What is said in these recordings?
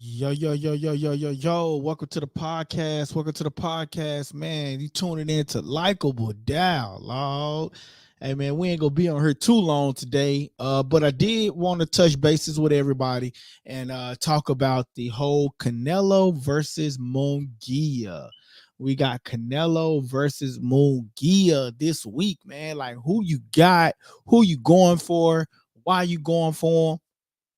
Yo, yo, yo, yo, yo, yo, yo. Welcome to the podcast. Welcome to the podcast, man. You tuning in to Likeable Dialogue. Hey man, we ain't gonna be on here too long today. But I did want to touch bases with everybody and talk about the whole Canelo versus Mungia. We got Canelo versus Mungia this week, man. Like who you got, who you going for, why you going for 'em?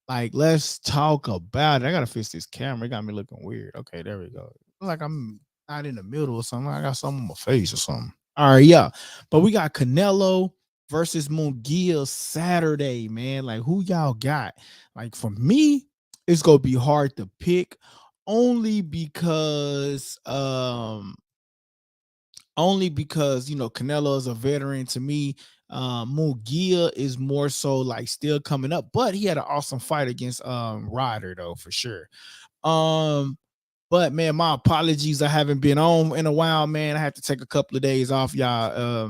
Like, let's talk about it. I gotta fix this camera. It got me looking weird. Okay, there we go. Like I'm not in the middle or something. I got something on my face or something. All right, yeah. But we got Canelo versus Mungia Saturday, man. Like, who y'all got? Like, for me, it's gonna be hard to pick only because Canelo is a veteran to me. Mungia is more so like still coming up, but he had an awesome fight against Ryder though for sure. Um, but man, my apologies. I haven't been on in a while, man. I had to take a couple of days off, y'all.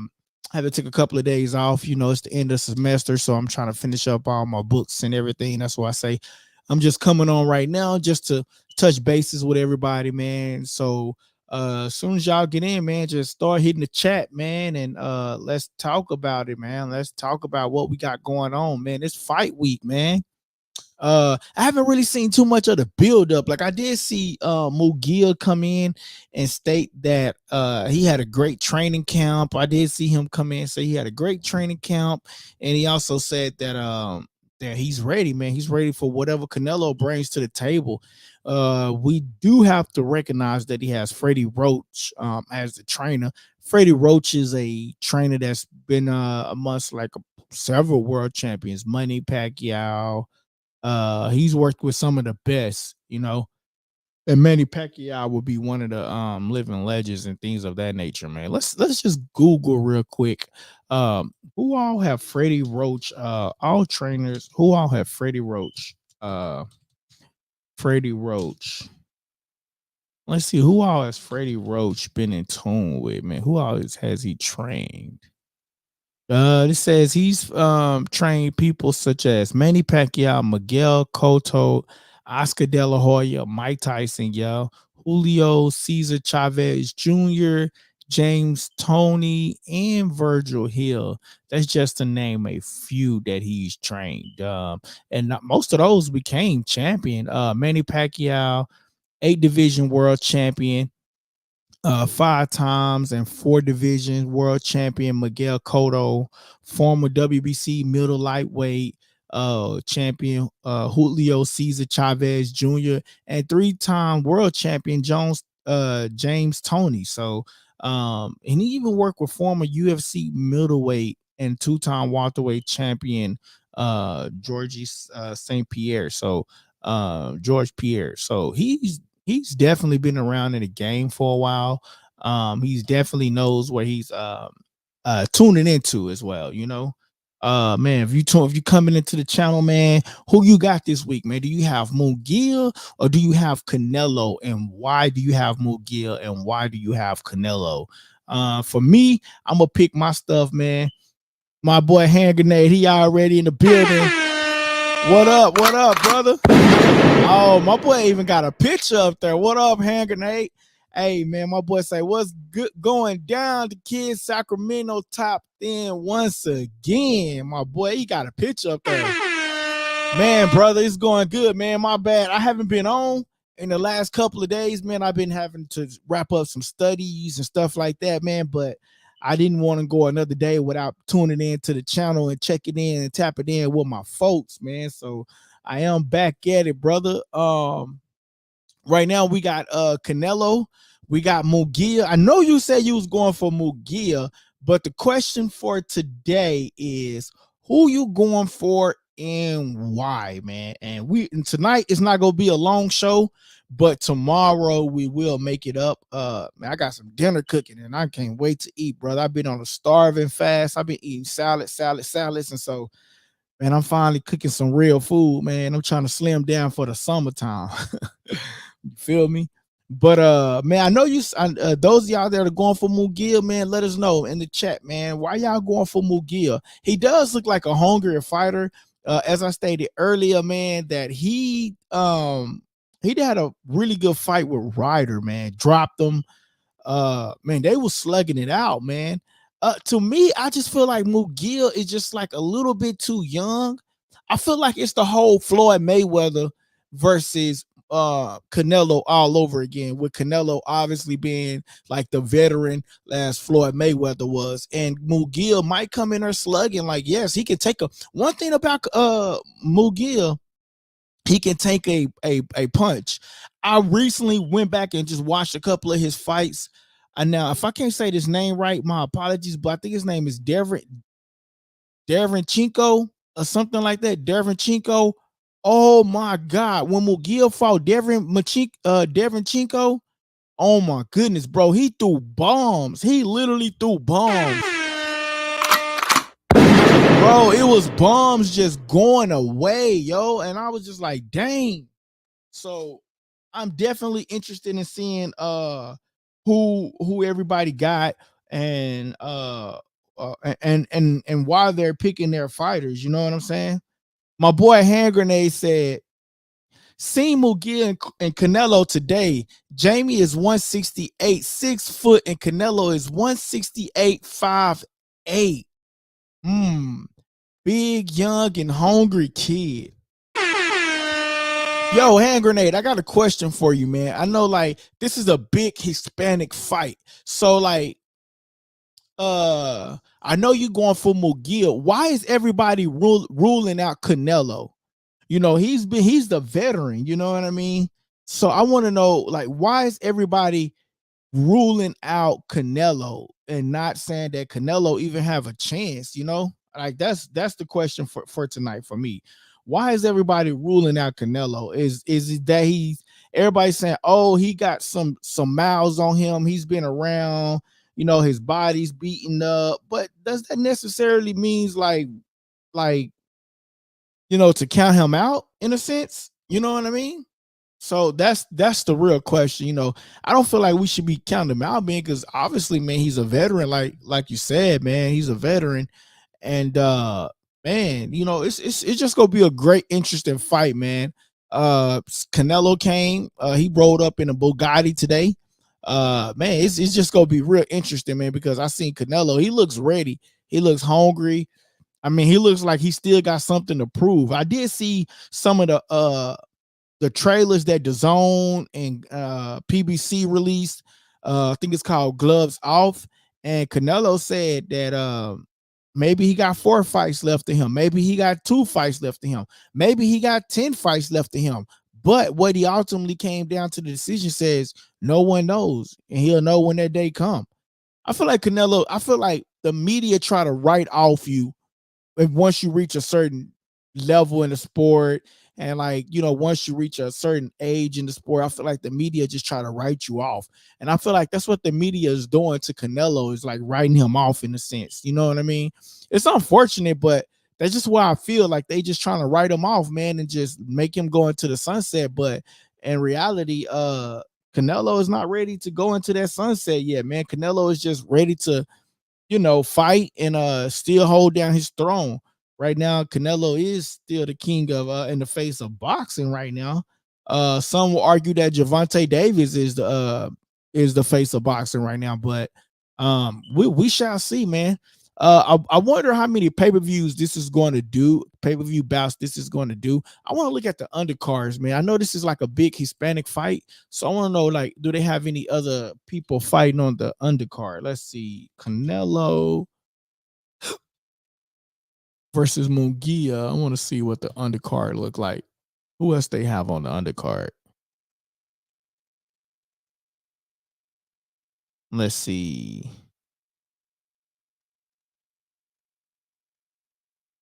I had to take a couple of days off. You know, it's the end of the semester, so I'm trying to finish up all my books and everything. That's why I say I'm just coming on right now just to touch bases with everybody, man. So as soon as y'all get in, man, just start hitting the chat, man, and let's talk about it, man. Let's talk about what we got going on, man. It's fight week, man. I haven't really seen too much of the build up. Like I did see Mugia come in and state that he had a great training camp. I did see him come in and say he had a great training camp, and he also said that he's ready, man. He's ready for whatever Canelo brings to the table. We do have to recognize that he has Freddie Roach as the trainer. Freddie Roach is a trainer that's been amongst several world champions, Money Pacquiao. He's worked with some of the best, and Manny Pacquiao will be one of the living legends and things of that nature, man. Let's just Google real quick. Who all have Freddie Roach? All trainers who all have Freddie Roach? Freddie Roach. Let's see who all has Freddie Roach been in tune with, man. Who all has he trained? It says he's trained people such as Manny Pacquiao, Miguel Cotto, Oscar De La Hoya, Mike Tyson, Julio Cesar Chavez Jr., James Tony, and Virgil Hill. That's just to name a few that he's trained. And most of those became champion. Manny Pacquiao, 8 division world champion, 5 times and 4 divisions world champion Miguel Cotto, former WBC middle lightweight champion Julio Cesar Chavez Jr., and 3-time world champion James Tony. So and he even worked with former UFC middleweight and 2-time welterweight champion Georgie St. Pierre. So George Pierre. So he's definitely been around in the game for a while. He's definitely knows where he's tuning into as well, Man, if you coming into the channel, man, who you got this week, man? Do you have Mungia or do you have Canelo? And why do you have Mungia and why do you have Canelo? For me, I'm gonna pick my stuff, man. My boy Hand Grenade, he already in the building. What up, brother? Oh, my boy even got a picture up there. What up, Hand Grenade? Hey, man, my boy say, what's good going down? The Kids Sacramento top 10 once again. My boy, he got a picture up there. Man, brother, it's going good, man. My bad. I haven't been on in the last couple of days, man. I've been having to wrap up some studies and stuff like that, man. But I didn't want to go another day without tuning in to the channel and checking in and tapping in with my folks, man. So I am back at it, brother. Right now we got Canelo, we got Mungia. I know you said you was going for Mungia, but the question for today is who you going for and why, man. And tonight it's not gonna be a long show, but tomorrow we will make it up. Man, I got some dinner cooking and I can't wait to eat, brother. I've been on a starving fast. I've been eating salads, and so man, I'm finally cooking some real food, man. I'm trying to slim down for the summertime. You feel me? But man, I know those of y'all that are going for Mugia, man, let us know in the chat, man. Why y'all going for Mugia? He does look like a hungrier fighter. As I stated earlier, man, that he he had a really good fight with Ryder, man. Dropped him. Man, they was slugging it out, man. To me, I just feel like Mungia is just like a little bit too young. I feel like it's the whole Floyd Mayweather versus Canelo all over again, with Canelo obviously being like the veteran as Floyd Mayweather was, and Mungia might come in there slugging. Like, yes, he can take a one thing about Mungia, he can take a punch. I recently went back and just watched a couple of his fights. And now, if I can't say this name right, my apologies, but I think his name is Derevchenko or something like that. Derevchenko. Oh my God. When Mungia fought Derevchenko, oh my goodness, bro. He threw bombs. He literally threw bombs. Bro, it was bombs just going away, yo. And I was just like, dang. So I'm definitely interested in seeing who everybody got, and and why they're picking their fighters. You know what I'm saying? My boy Hand Grenade said, "Seen Mungia and Canelo today. Jamie is 168, 6 foot, and Canelo is 168, 5'8". Big, young, and hungry kid. Yo, Hand Grenade, I got a question for you, man. I know, like, this is a big Hispanic fight. So, like, I know you're going for Mungia. Why is everybody ruling out Canelo? You know, he's the veteran, you know what I mean? So I want to know, like, why is everybody ruling out Canelo and not saying that Canelo even have a chance, you know? Like, that's the question for tonight for me. Why is everybody ruling out Canelo? Is it that everybody's saying, oh, he got some miles on him, he's been around, you know, his body's beaten up, but does that necessarily means like you know, to count him out in a sense? You know what I mean? So that's the real question. You know, I don't feel like we should be counting him out, man, because obviously, man, he's a veteran, like you said, man, he's a veteran. And man, you know, it's just gonna be a great, interesting fight, man. Canelo came, he rolled up in a Bugatti today. Man, it's just gonna be real interesting, man, because I seen Canelo, he looks ready, he looks hungry. I mean, he looks like he still got something to prove. I did see some of the trailers that DAZN and PBC released. I think it's called Gloves Off. And Canelo said that maybe he got 4 fights left to him. Maybe he got 2 fights left to him. Maybe he got 10 fights left to him. But what he ultimately came down to the decision says no one knows, and he'll know when that day come. I feel like Canelo, I feel like the media try to write off you once you reach a certain level in the sport, and, like, you know, once you reach a certain age in the sport, I feel like the media just try to write you off. And I feel like that's what the media is doing to Canelo, is like writing him off in a sense. You know what I mean? It's unfortunate, but that's just why I feel like they just trying to write him off, man, and just make him go into the sunset. But in reality, Canelo is not ready to go into that sunset yet, man. Canelo is just ready to, you know, fight and still hold down his throne. Right now, Canelo is still the king of in the face of boxing right now. Some will argue that Gervonta Davis is the face of boxing right now, but we shall see, man. I wonder how many pay-per-views this is going to do, pay-per-view bouts this is going to do. I want to look at the undercards, man. I know this is like a big Hispanic fight, so I want to know, like, do they have any other people fighting on the undercard? Let's see. Canelo versus Mungia. I want to see what the undercard look like. Who else they have on the undercard? Let's see.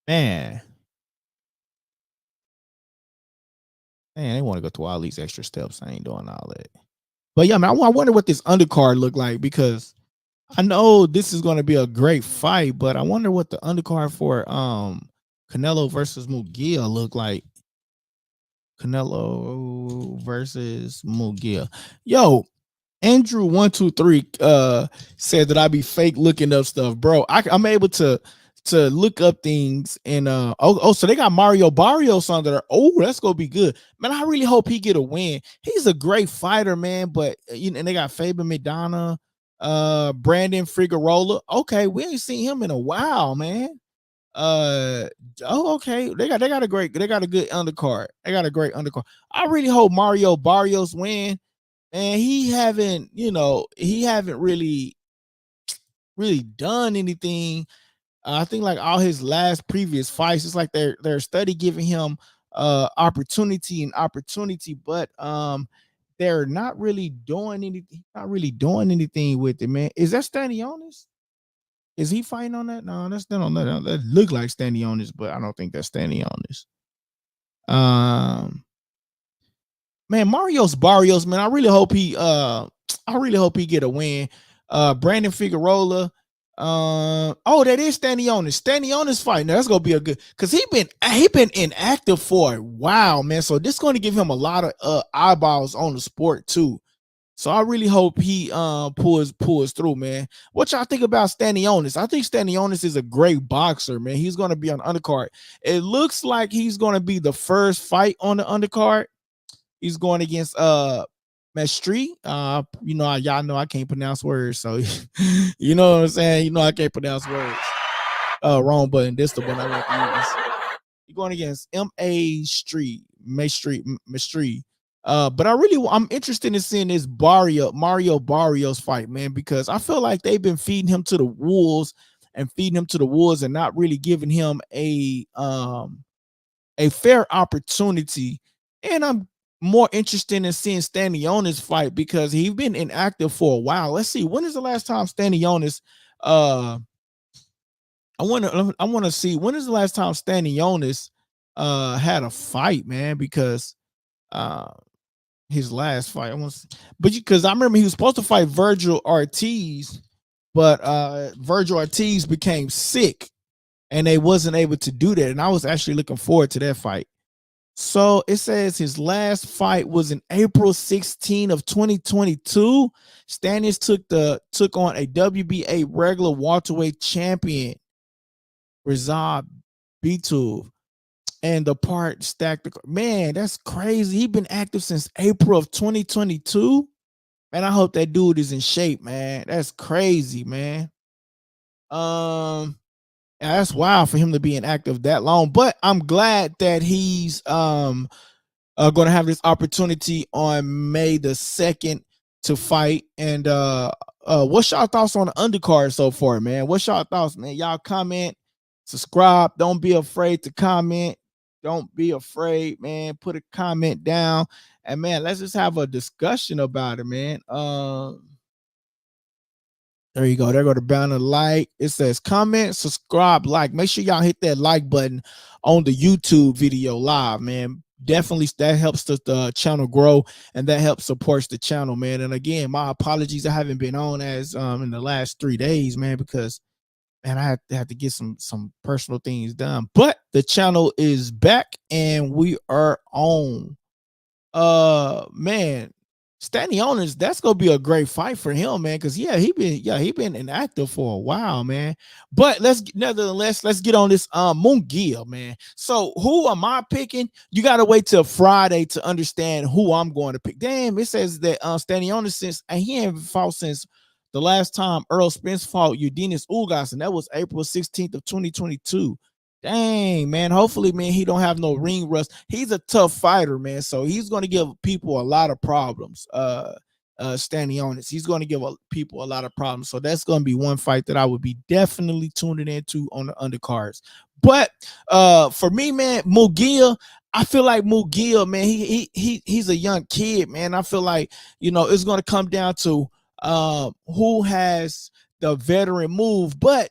Man, they want to go through all these extra steps. I ain't doing all that. But yeah, man, I wonder what this undercard look like, because I know this is going to be a great fight, but I wonder what the undercard for Canelo versus Mungia look like. Canelo versus Mungia. Yo, Andrew 123 said that I be fake looking up stuff, bro. I'm able to to look up things and so they got Mario Barrios under there. Oh, that's gonna be good, man. I really hope he get a win. He's a great fighter, man. But you know, and they got Fabian McDonough, Brandon Figueroa. Okay, we ain't seen him in a while, man. Uh oh, okay. They got a good undercard. They got a great undercard. I really hope Mario Barrios win. And he haven't really done anything. I think like all his last previous fights, it's like they're study giving him opportunity, but they're not really doing anything, with it, man. Is that Stanionis? Is he fighting on that? No, that's not on that. That look like Stanionis, but I don't think that's Stanionis. Um Man, Mario's Barrios, man. I really hope he get a win. Brandon Figueroa. Oh, that is Stanionis. Stanionis fight. Now that's gonna be a good because he been inactive for a while, man. So this is gonna give him a lot of eyeballs on the sport too. So I really hope he pulls through, man. What y'all think about Stanionis? I think Stanionis is a great boxer, man. He's gonna be on the undercard. It looks like he's gonna be the first fight on the undercard. He's going against Mestri. Y'all know I can't pronounce words, so you know what I'm saying. You know I can't pronounce words. Wrong button. This the one I want to use. You're going against Mestri. But I'm interested in seeing this Mario Barrios fight, man, because I feel like they've been feeding him to the wolves and not really giving him a fair opportunity. And I'm more interested in seeing Stanionis fight because he's been inactive for a while. Let's see, when is the last time Stanionis I want to see when is the last time Stanionis had a fight, man, because his last fight because I remember he was supposed to fight Virgil Ortiz, but Virgil Ortiz became sick and they wasn't able to do that, and I was actually looking forward to that fight. So it says his last fight was in April 16 of 2022. Stannis took on a WBA regular welterweight champion, Rizab Bituv, and the part stacked. Man, that's crazy. He's been active since April of 2022. Man, I hope that dude is in shape, man. That's crazy, man. That's wild for him to be inactive that long, but I'm glad that he's going to have this opportunity on May the 2nd to fight. And what's y'all thoughts on the undercard so far, man? What's y'all thoughts, man? Y'all comment, subscribe. Don't be afraid to comment. Don't be afraid, man. Put a comment down, and man, let's just have a discussion about it, man. There you go. There go the banner like. It says comment, subscribe, like. Make sure y'all hit that like button on the YouTube video live, man. Definitely that helps the channel grow and that helps supports the channel, man. And again, my apologies. I haven't been on as in the last 3 days, man, because man, I had to get some personal things done. But the channel is back and we are on. Man, Stanionis, that's gonna be a great fight for him, man. Because he been inactive for a while, man. But nevertheless, let's get on this Mungia, man. So who am I picking? You gotta wait till Friday to understand who I'm going to pick. Damn, it says that Stanionis he ain't fought since the last time Earl Spence fought Udinese Ugas, and that was April 16th of 2022. Dang, man. Hopefully, man, he don't have no ring rust. He's a tough fighter, man. So he's going to give people a lot of problems. Stanionis, he's going to give people a lot of problems. So that's going to be one fight that I would be definitely tuning into on the undercards. But for me, man, Mungia, I feel like Mungia, man, he's a young kid, man. I feel like, it's going to come down to who has the veteran move. But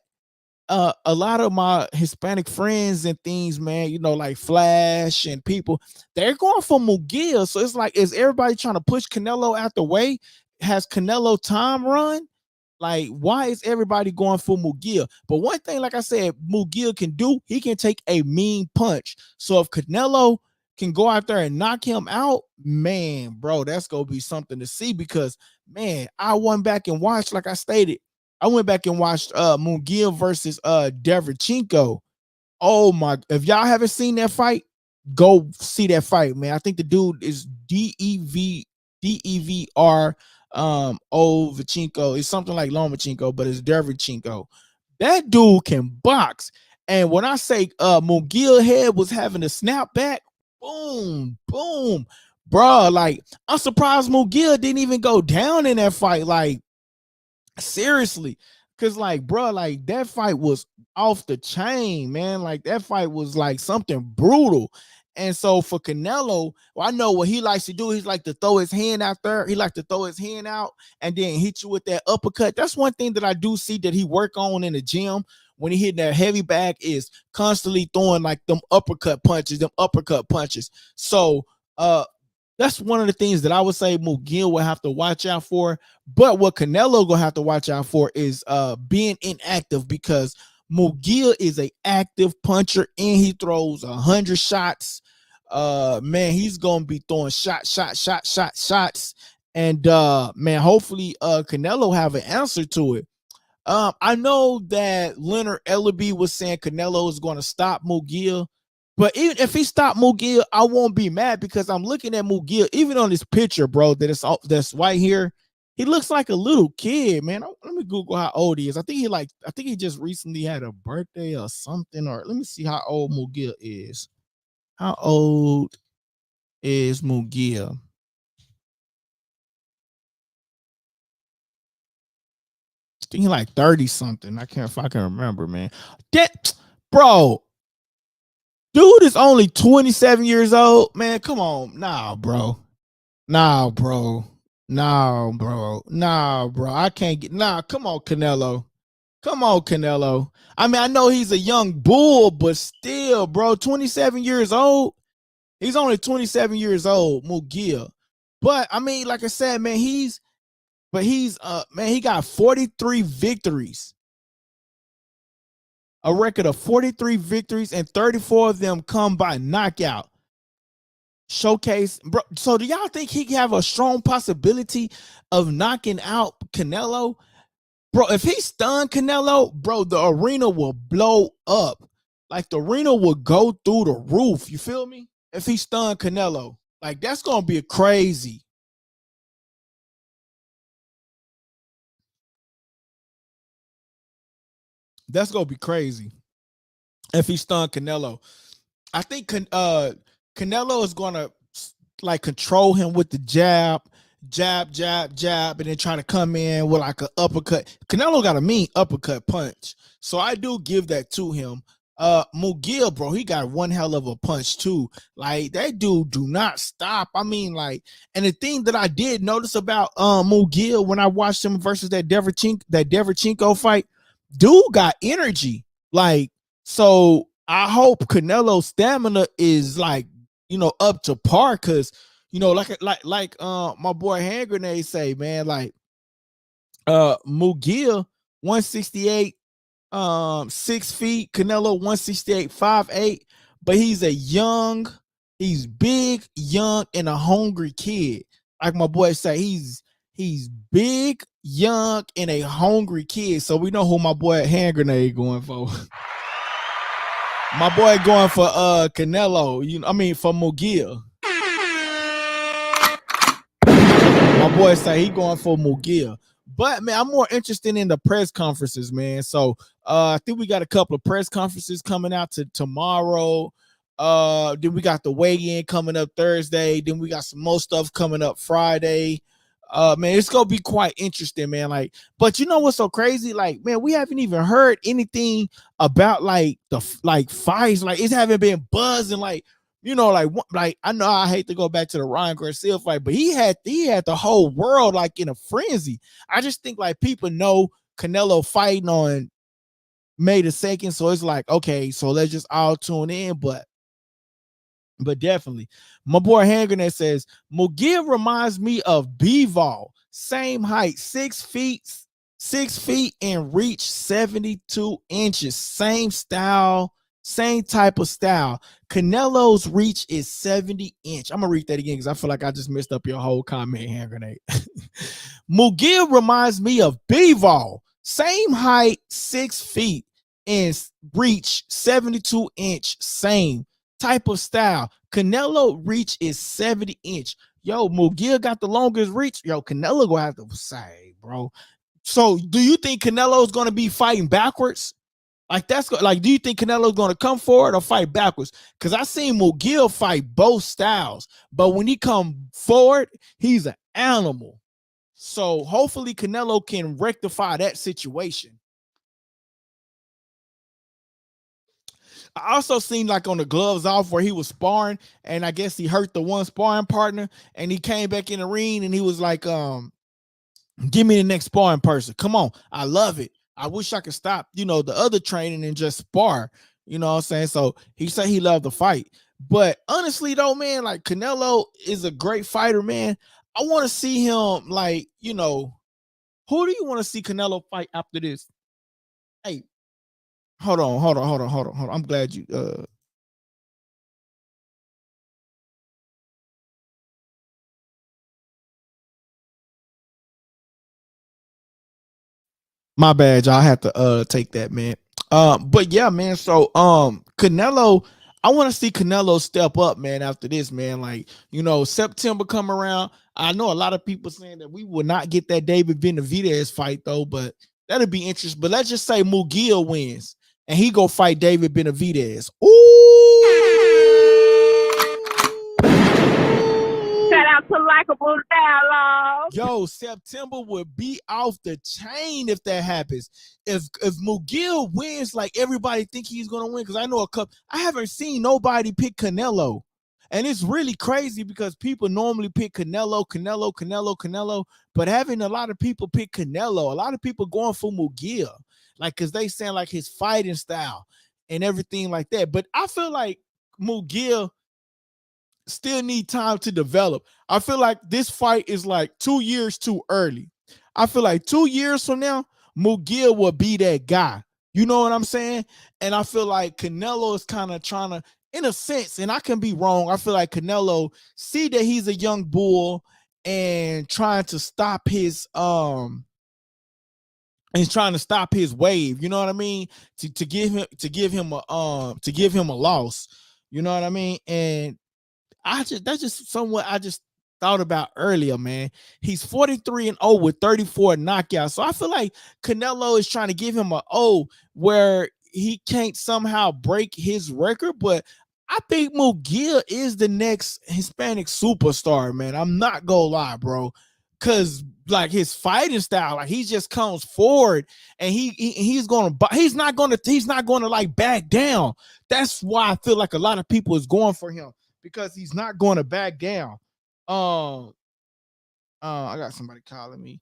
a lot of my Hispanic friends and things, man, like Flash and people, they're going for Mungia. So it's like, is everybody trying to push Canelo out the way? Has Canelo time run? Like, why is everybody going for Mungia? But one thing, like I said, Mungia can do, he can take a mean punch. So if Canelo can go out there and knock him out, man, bro, that's going to be something to see because, man, I went back and watched, like I stated, I went back and watched Mungia versus Derevchenko. Oh my! If y'all haven't seen that fight, go see that fight, man. I think the dude is Devr Ovchenko. It's something like Lomachenko, but it's Derevchenko. That dude can box. And when I say Mungia head was having a snapback, boom, boom, bro. Like, I'm surprised Mungia didn't even go down in that fight. Like, seriously, because like, bro, like that fight was off the chain, man. Like that fight was like something brutal. And so for Canelo, well, I know what he likes to do. He's like to throw his hand out there. He like to throw his hand out and then hit you with that uppercut. That's one thing that I do see that he work on in the gym when he hit that heavy bag, is constantly throwing like them uppercut punches, So that's one of the things that I would say Mungia will have to watch out for. But what Canelo gonna have to watch out for is being inactive, because Mungia is a active puncher and he throws 100 shots. Man, he's gonna be throwing shots. And man, hopefully Canelo have an answer to it. I know that Leonard Ellerby was saying Canelo is going to stop Mungia, but even if he stopped Mungia, I won't be mad, because I'm looking at Mungia, even on this picture, bro, that's right here. He looks like a little kid, man. Let me Google how old he is. I think he just recently had a birthday or something. Or let me see how old Mungia is. How old is Mungia? I think he's like 30 something. I can remember, man. That, bro, dude is only 27 years old, man. Come on. Nah, bro. I can't get, come on, Canelo. I mean, I know he's a young bull, but still, bro, 27 years old. He's only 27 years old, Mungia. But I mean, like I said, man, he got 43 victories. A record of 43 victories, and 34 of them come by knockout. Showcase, bro. So do y'all think he have a strong possibility of knocking out Canelo? Bro, if he stunned Canelo, bro, the arena will blow up. Like, the arena will go through the roof. You feel me? If he stunned Canelo. Like, that's gonna be crazy. That's gonna be crazy if he stunned Canelo. I think Canelo is gonna like control him with the jab, and then try to come in with like an uppercut. Canelo got a mean uppercut punch, so I do give that to him. Mungia, bro, he got one hell of a punch too. Like, that dude do not stop. I mean, like, and the thing that I did notice about Mungia when I watched him versus that Derevchenko fight, dude got energy. Like, so I hope Canelo's stamina is like, up to par, because like my boy Hand Grenade say, man, like Mungia 168, 6 feet, Canelo 168, 5'8", but he's big, young, and a hungry kid. Like my boy say, he's big, young, and a hungry kid. So we know who my boy Hand Grenade going for. My boy going for Canelo, for Mungia. My boy say he going for Mungia. But man, I'm more interested in the press conferences, man. So I think we got a couple of press conferences coming out tomorrow. Then we got the weigh-in coming up Thursday. Then we got some more stuff coming up Friday. Man, it's gonna be quite interesting, man. Like, but you know what's so crazy? Like, man, we haven't even heard anything about like the fights. Like, it haven't been buzzing. Like, like I know I hate to go back to the Ryan-Garcia fight, but he had the whole world like in a frenzy. I just think like people know Canelo fighting on May the 2nd, so it's like, okay, so let's just all tune in. But definitely, my boy Hanger says Mungia reminds me of Bivol, same height, 6 feet, and reach 72 inches. Same style, same type of style. Canelo's reach is 70 inch. I'm gonna read that again because I feel like I just messed up your whole comment, hand grenade. Mungia reminds me of Bivol, Same height, 6 feet, and reach 72-inch, same type of style. Canelo reach is 70-inch. Yo, Mungia got the longest reach. Yo, Canelo gonna have to say, bro. So, do you think Canelo's gonna be fighting backwards? Like that's like, do you think Canelo's gonna come forward or fight backwards? Because I seen McGill fight both styles, but when he come forward, he's an animal. So hopefully Canelo can rectify that situation. I also seen like on the gloves off where he was sparring, and I guess he hurt the one sparring partner, and he came back in the ring and he was like, give me the next sparring person. Come on. I love it. I wish I could stop, the other training and just spar. You know what I'm saying? So he said he loved the fight. But honestly, though, man, like Canelo is a great fighter, man. I want to see him, like, who do you want to see Canelo fight after this? Hey, hold on. I'm glad you my bad, y'all. I have to take that, man. But yeah, man. So Canelo, I want to see Canelo step up, man, after this, man. Like, September come around. I know a lot of people saying that we will not get that David Benavidez fight though, but that'll be interesting. But let's just say Mugia wins and he go fight David Benavidez. Ooh. Shout out to Likeable Dialogue. Yo, September would be off the chain if that happens. If McGill wins, like everybody think he's gonna win, because I know I haven't seen nobody pick Canelo. And it's really crazy because people normally pick Canelo, but having a lot of people pick Canelo, a lot of people going for McGill, like, because they saying like his fighting style and everything like that. But I feel like McGill still need time to develop. I feel like this fight is like 2 years too early. I feel like 2 years from now, Mugia will be that guy. You know what I'm saying? And I feel like Canelo is kind of trying to, in a sense, and I can be wrong, I feel like Canelo see that he's a young bull and trying to stop his he's trying to stop his wave. You know what I mean? To give him a loss. You know what I mean? And that's just somewhat I just thought about earlier, man. He's 43-0 with 34 knockouts. So I feel like Canelo is trying to give him an O where he can't somehow break his record. But I think Mugia is the next Hispanic superstar, man. I'm not gonna lie, bro. Cause like his fighting style, like he just comes forward and he's not gonna like back down. That's why I feel like a lot of people is going for him, because he's not going to back down. I got somebody calling me.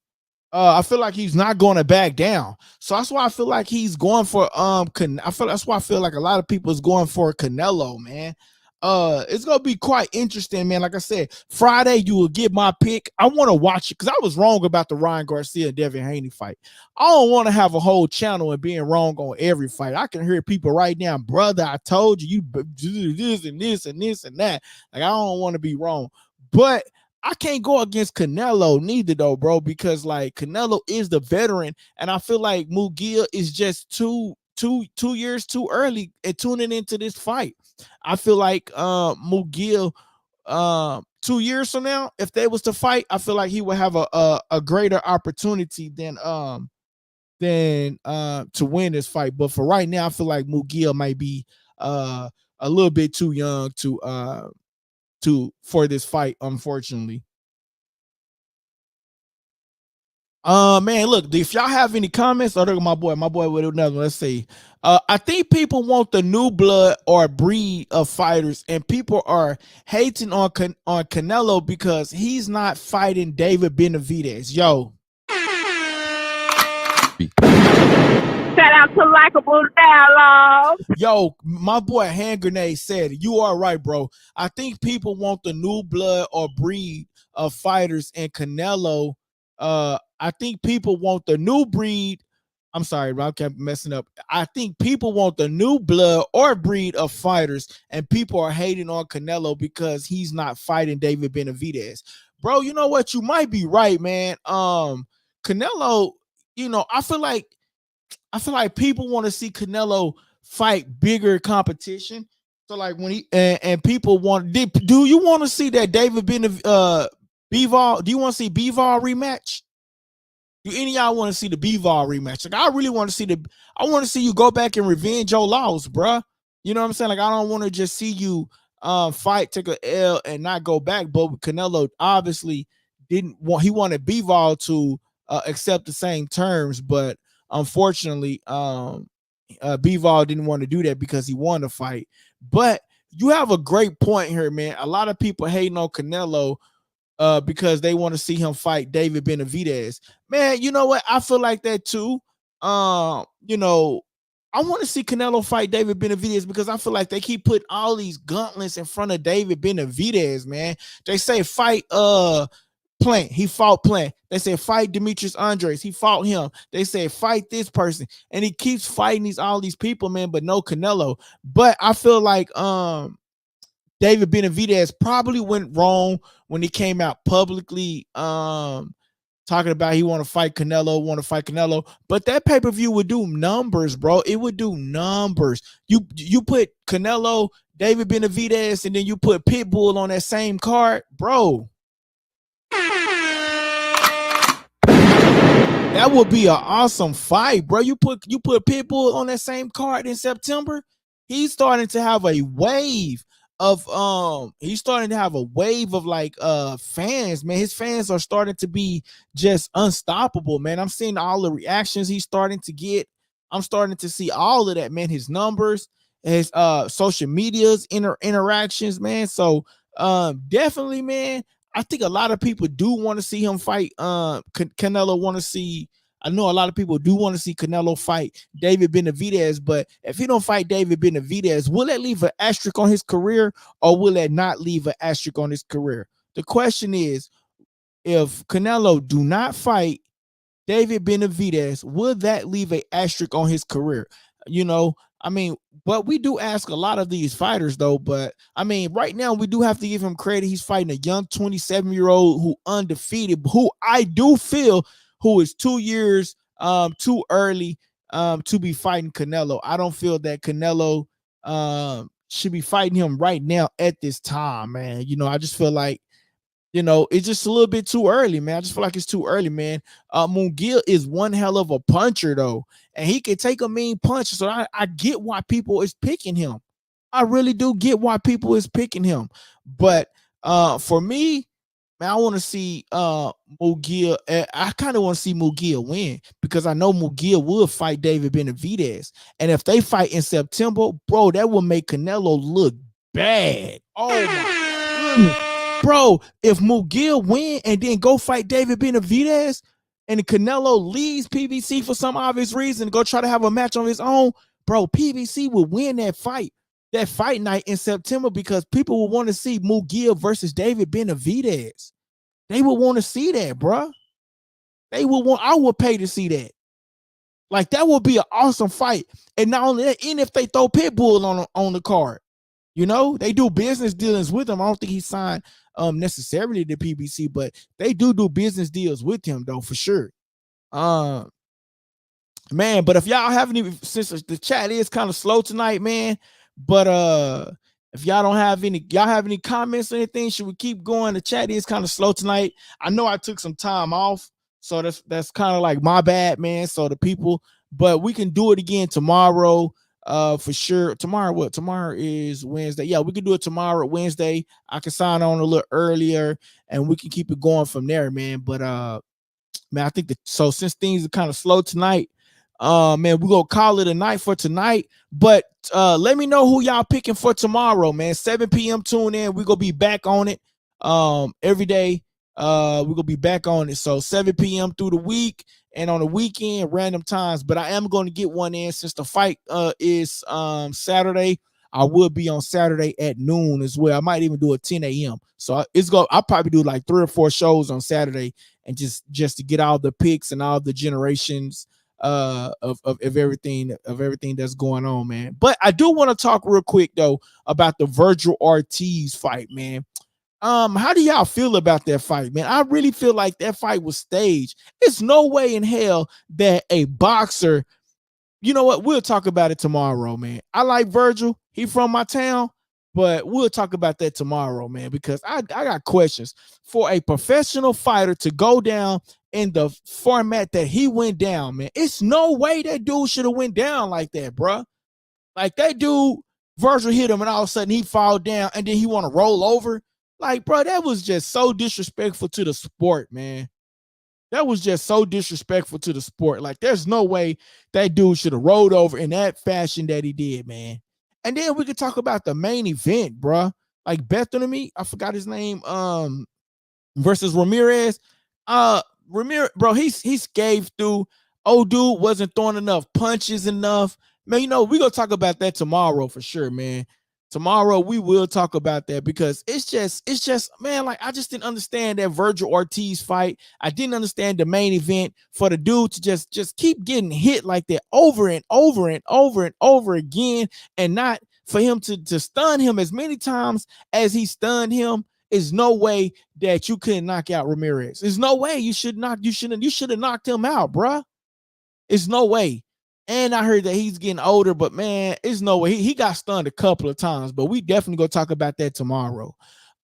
I feel like he's not going to back down. So that's why I feel like he's going for that's why I feel like a lot of people is going for Canelo, man. It's gonna be quite interesting, man. Like I said, Friday you will get my pick. I want to watch it because I was wrong about the Ryan-Garcia and Devin Haney fight. I don't want to have a whole channel and being wrong on every fight. I can hear people right now, brother, I told you do this and this and this and that. Like, I don't want to be wrong, but I can't go against Canelo neither though, bro, because like Canelo is the veteran, and I feel like Mugia is just two years too early and tuning into this fight. I feel like Mugia 2 years from now, if they was to fight, I feel like he would have a greater opportunity than to win this fight. But for right now, I feel like Mugia might be a little bit too young for this fight, unfortunately. Man, look, if y'all have any comments, or my boy with another, let's see. I think people want the new blood or breed of fighters, and people are hating on Canelo because he's not fighting David Benavidez. Yo. Shout out to Likeable Dialogue. Yo, my boy Hand Grenade said, you are right, bro. I think people want the new blood or breed of fighters, and Canelo, I think people want the new breed. I'm sorry, bro, I kept messing up. I think people want the new blood or breed of fighters, and people are hating on Canelo because he's not fighting David Benavidez. Bro, you know what? You might be right, man. Canelo, I feel like I feel like people want to see Canelo fight bigger competition. So like when he and people want, do you want to see that David Bivol? Do you want to see Bivol rematch? Do any of y'all want to see the Bivol rematch? Like I really want to see I want to see you go back and revenge your loss, bruh. You know what I'm saying? Like I don't want to just see you fight, take a L, and not go back. But Canelo obviously didn't want. He wanted Bivol to accept the same terms, but unfortunately, Bivol didn't want to do that because he won the fight. But you have a great point here, man. A lot of people hating on Canelo because they want to see him fight David Benavidez. Man, you know what? I feel like that too. You know, I want to see Canelo fight David Benavidez because I feel like they keep putting all these gauntlets in front of David Benavidez, man. They say fight Plant. He fought Plant. They said fight Demetrius Andres. He fought him. They said fight this person. And he keeps fighting all these people, man, but no Canelo. But I feel like David Benavidez probably went wrong when he came out publicly talking about he want to fight Canelo. But that pay-per-view would do numbers, bro. It would do numbers. You put Canelo, David Benavidez, and then you put Pitbull on that same card, bro. That would be an awesome fight, bro. You put Pitbull on that same card in September. He's starting to have a wave of like fans, man. His fans are starting to be just unstoppable, man. I'm seeing all the reactions he's starting to get. I'm starting to see all of that, man. His numbers, his social medias, interactions, man. So definitely, man. I think a lot of people do want to see him fight. Canelo want to see. I know a lot of people do want to see Canelo fight David Benavidez, but if he don't fight David Benavidez, will that leave an asterisk on his career, or will that not leave an asterisk on his career? The question is, if Canelo do not fight David Benavidez, will that leave an asterisk on his career? You know, I mean, but we do ask a lot of these fighters, though. But I mean, right now we do have to give him credit. He's fighting a young 27-year-old who undefeated, who I do feel who is 2 years too early to be fighting Canelo. I don't feel that Canelo should be fighting him right now at this time, man. You know, I just feel like, you know, it's just a little bit too early, man. I just feel like it's too early, man. Mungia is one hell of a puncher, though, and he can take a mean punch. So I get why people is picking him. I really do get why people is picking him. But for me, man, I want to see Mungia. I kind of want to see Mungia win because I know Mungia will fight David Benavidez, and if they fight in September, bro, that will make Canelo look bad. Oh my goodness. Bro, if Mungia win and then go fight David Benavidez and Canelo leaves PBC for some obvious reason, go try to have a match on his own, bro, PBC will win that fight night in September because people will want to see Mungia versus David Benavidez. They will want to see that, bro. I would pay to see that. Like, that would be an awesome fight. And not only that, even if they throw Pitbull on the card, you know, they do business dealings with him. I don't think he signed necessarily to PBC, but they do business deals with him, though, for sure. Man, but if y'all have any, since the chat is kind of slow tonight, man, but if y'all have any comments or anything, should we keep going? The chat is kind of slow tonight. I know I took some time off, so that's kind of like my bad, man. So the people, but we can do it again tomorrow. For sure. Tomorrow is Wednesday. Yeah, we can do it tomorrow, Wednesday. I can sign on a little earlier and we can keep it going from there, man. But man, I think so since things are kind of slow tonight, man, we're gonna call it a night for tonight. But let me know who y'all picking for tomorrow, man. 7 p.m. tune in. We're gonna be back on it every day. We're gonna be back on it. So 7 p.m. through the week and on the weekend, random times. But I am going to get one in since the fight is Saturday. I will be on Saturday at noon as well. I might even do a 10 a.m. So I'll probably do like 3 or 4 shows on Saturday and just to get all the picks and all the generations of everything that's going on, man. But I do want to talk real quick though about the Virgil Ortiz fight, man. How do y'all feel about that fight, man? I really feel like that fight was staged. It's no way in hell that a boxer you know what? We'll talk about it tomorrow, man. I like Virgil. He from my town, but we'll talk about that tomorrow, man, because I got questions. For a professional fighter to go down in the format that he went down, man, it's no way that dude should have went down like that, bro. Like that dude, Virgil hit him and all of a sudden he fall down and then he want to roll over. Like, bro, that was just so disrespectful to the sport, man. That was just so disrespectful to the sport. Like, there's no way that dude should have rolled over in that fashion that he did, man. And then we could talk about the main event, bro. Like Bethany, I forgot his name, versus Ramirez. Ramirez, bro, he scathed through. Old dude wasn't throwing enough punches enough. Man, you know, we're gonna talk about that tomorrow for sure, man. Tomorrow we will talk about that because it's just, man, like I just didn't understand that Virgil Ortiz fight. I didn't understand the main event for the dude to just keep getting hit like that over and over and over and over again, and not for him to stun him as many times as he stunned him. Is no way that you couldn't knock out Ramirez. There's no way you should have knocked him out, bruh. It's no way. And I heard that he's getting older, but man, it's no way. He got stunned a couple of times, but we definitely gonna talk about that tomorrow.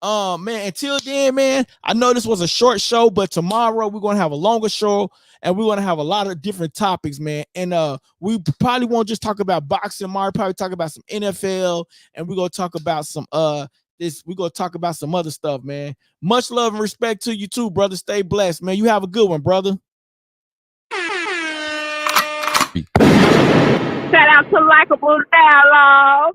Man, until then, man, I know this was a short show, but tomorrow we're gonna have a longer show and we're gonna have a lot of different topics, man. And we probably won't just talk about boxing, Mario, probably talk about some NFL, and we're gonna talk about some we're gonna talk about some other stuff, man. Much love and respect to you too, brother. Stay blessed, man. You have a good one, brother. Shout out to Likeable Dialogue.